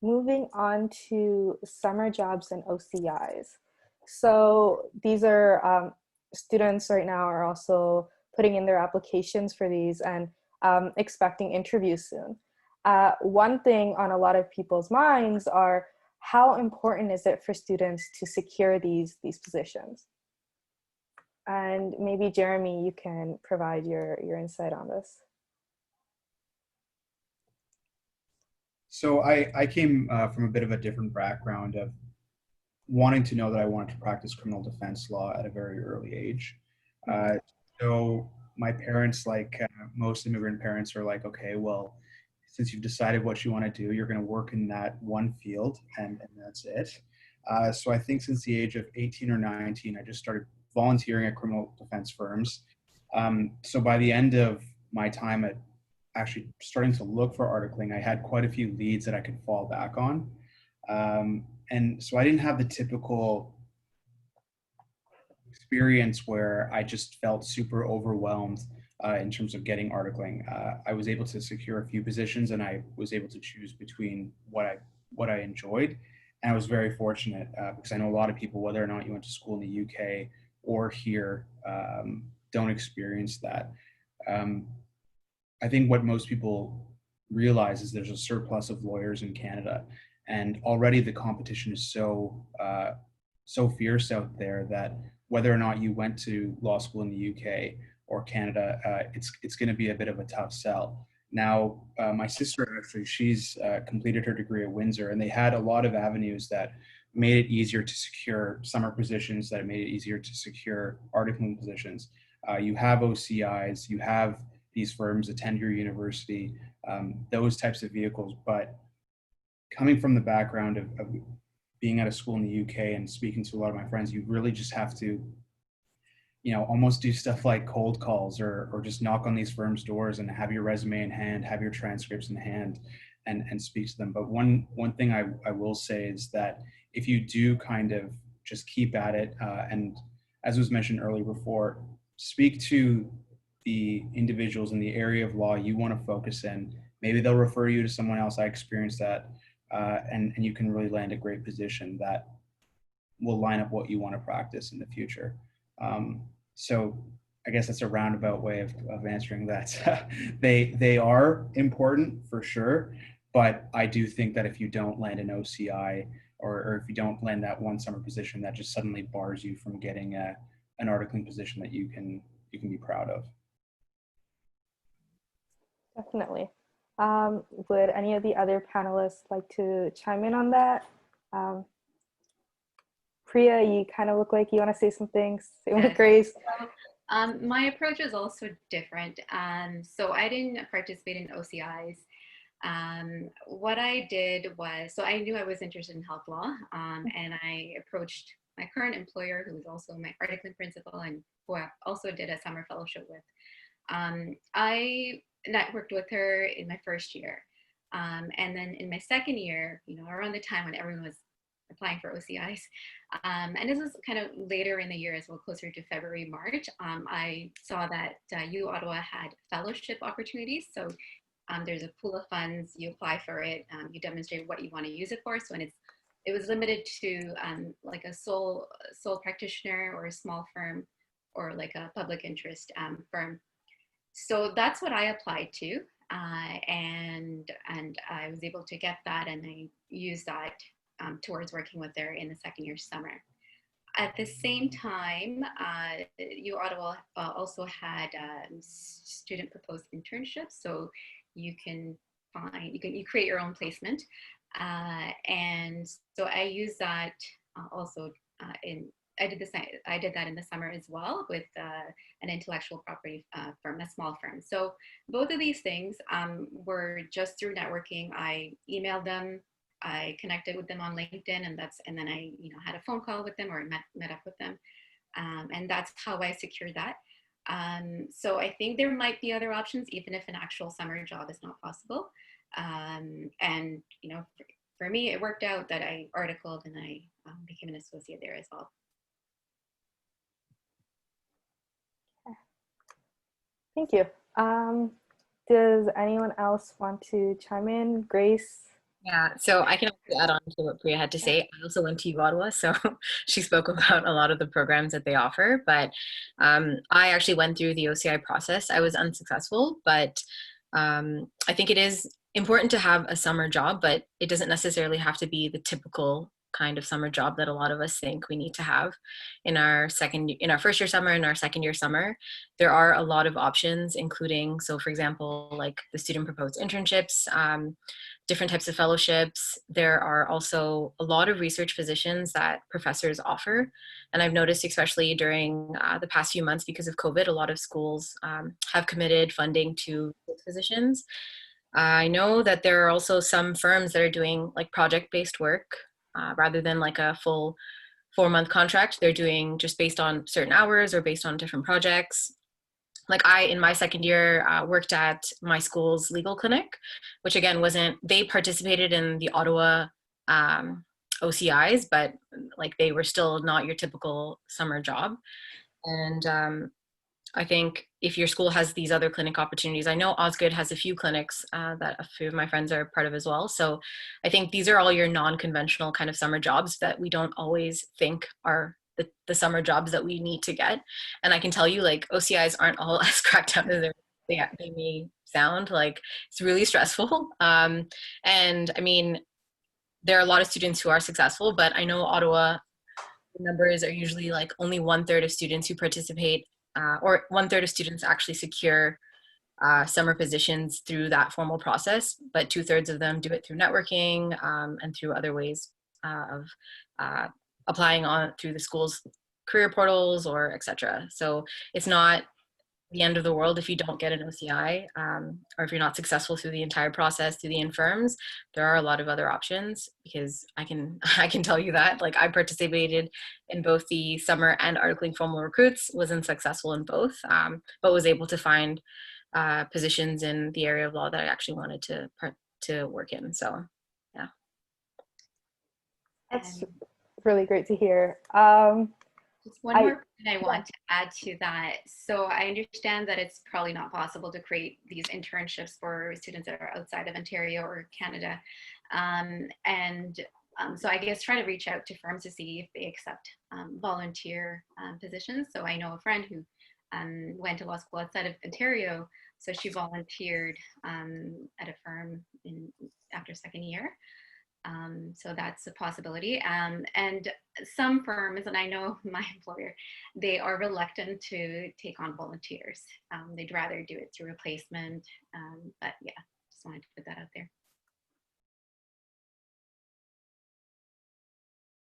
moving on to summer jobs and OCIs. So these are students right now are also putting in their applications for these and expecting interviews soon. One thing on a lot of people's minds are how important is it for students to secure these positions? And maybe Jeremy, you can provide your insight on this. So I came from a bit of a different background of wanting to know that I wanted to practice criminal defense law at a very early age. So my parents, like most immigrant parents, are like, okay, well, since you've decided what you want to do, you're going to work in that one field, and that's it. So I think since the age of 18 or 19, I just started volunteering at criminal defense firms. So by the end of my time at actually starting to look for articling, I had quite a few leads that I could fall back on. And so I didn't have the typical experience where I just felt super overwhelmed in terms of getting articling. I was able to secure a few positions, and I was able to choose between what I enjoyed. And I was very fortunate because I know a lot of people, whether or not you went to school in the UK or here, don't experience that. I think what most people realize is there's a surplus of lawyers in Canada, and already the competition is so fierce out there that whether or not you went to law school in the UK or Canada, it's going to be a bit of a tough sell. Now, my sister actually, she's completed her degree at Windsor, and they had a lot of avenues that made it easier to secure summer positions, that made it easier to secure articling positions. You have OCIs, you have these firms, attend your university, those types of vehicles. But coming from the background of being at a school in the UK and speaking to a lot of my friends, you really just have to, almost do stuff like cold calls or just knock on these firms' doors and have your resume in hand, have your transcripts in hand, and speak to them. But one thing I will say is that if you do kind of just keep at it, and as was mentioned earlier before, speak to the individuals in the area of law you want to focus in. Maybe they'll refer you to someone else. I experienced that, and you can really land a great position that will line up what you want to practice in the future. So I guess that's a roundabout way of answering that. They are important for sure, but I do think that if you don't land an OCI or if you don't land that one summer position, that just suddenly bars you from getting an articling position that you can be proud of. Definitely. Would any of the other panelists like to chime in on that? Priya, you kind of look like you want to say some things. Same with Grace. My approach is also different. So I didn't participate in OCIs. What I did was, so I knew I was interested in health law, and I approached my current employer, who was also my articling principal and who I also did a summer fellowship with. I networked with her in my first year. And then in my second year, around the time when everyone was applying for OCIs, and this was kind of later in the year as well, closer to February, March, I saw that U Ottawa had fellowship opportunities. So there's a pool of funds, you apply for it, you demonstrate what you want to use it for. So it was limited to like a sole practitioner or a small firm or like a public interest firm. So that's what I applied to, and I was able to get that, and I used that towards working with her in the second year summer. At the same time, U Ottawa also had student proposed internships, so you create your own placement, and so I used that also I did that in the summer as well with an intellectual property firm, a small firm. So both of these things were just through networking. I emailed them, I connected with them on LinkedIn, and then I had a phone call with them or met up with them, and that's how I secured that. So I think there might be other options, even if an actual summer job is not possible. And for me, it worked out that I articled and I became an associate there as well. Thank you. Does anyone else want to chime in? Grace, Yeah, so I can actually add on to what Priya had to say. I also went to Ottawa, so she spoke about a lot of the programs that they offer. But I actually went through the OCI process. I was unsuccessful, but I think it is important to have a summer job, but it doesn't necessarily have to be the typical kind of summer job that a lot of us think we need to have in our first year summer and our second year summer. There are a lot of options, including, so for example, like the student proposed internships, different types of fellowships. There are also a lot of research positions that professors offer. And I've noticed, especially during the past few months because of COVID, a lot of schools have committed funding to those positions. I know that there are also some firms that are doing like project-based work rather than like a full 4-month contract. They're doing just based on certain hours or based on different projects. Like I, in my second year, worked at my school's legal clinic, which again they participated in the Ottawa OCIs, but like they were still not your typical summer job. And I think if your school has these other clinic opportunities, I know Osgoode has a few clinics that a few of my friends are part of as well. So I think these are all your non-conventional kind of summer jobs that we don't always think are the summer jobs that we need to get. And I can tell you, like, OCIs aren't all as cracked down as they may sound. Like, it's really stressful. And I mean, there are a lot of students who are successful, but I know Ottawa numbers are usually like only 1/3 of students who participate or 1/3 of students actually secure summer positions through that formal process, but 2/3 of them do it through networking and through other ways of applying on through the school's career portals or etc. So it's not the end of the world if you don't get an OCI or if you're not successful through the entire process through the infirms. There are a lot of other options, because I can tell you that, like, I participated in both the summer and articling formal recruits, wasn't successful in both, but was able to find positions in the area of law that I actually wanted to work in. So yeah, That's really great to hear. Just one more point I want to add to that. So I understand that it's probably not possible to create these internships for students that are outside of Ontario or Canada. So I guess try to reach out to firms to see if they accept volunteer positions. So I know a friend who went to law school outside of Ontario. So she volunteered at a firm after second year. So that's a possibility. And some firms, and I know my employer, they are reluctant to take on volunteers. They'd rather do it through replacement. But yeah, just wanted to put that out there.